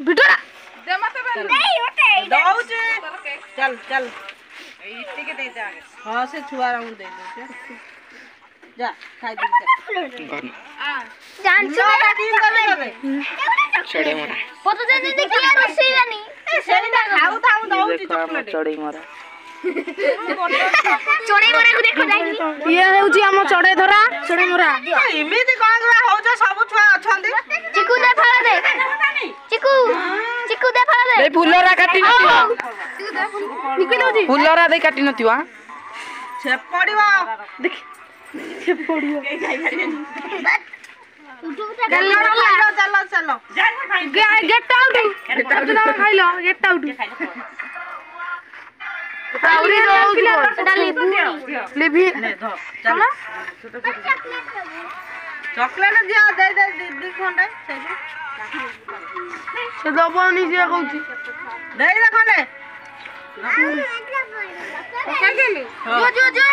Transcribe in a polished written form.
भिडरा दे मत बे नहीं होते दऊ जे चल चल इट्टी के दे दे आगे हां से छुआ रंग दे दे जा खाई दे आ जान लो काटी दे चढ़े मरा फोटो दे दे किया रोसई रानी सेटा खाऊ थाऊ दऊ जे देखो हम चढ़े मरा चोड़े मोरा को देखो जाई ये होची हम चढ़े धरा चढ़े मोरा एमिति कोन रा हो जा सब छुआ अछंदी चिकू दे फल दे चिकू चिकू दे फल दे ए फुलरा काटी नथिवा निकल दे फुलरा दे काटी नथिवा छे पड़िबो देख से पड़ियो चलो चलो गेट आउट ना खाइलो गेट आउट आउरी दो डाली लेभी ले धो चलो चॉकलेट दिया दे दे दीदी खंडे से दबनी से कहूची दे दे खंडे जो जो जो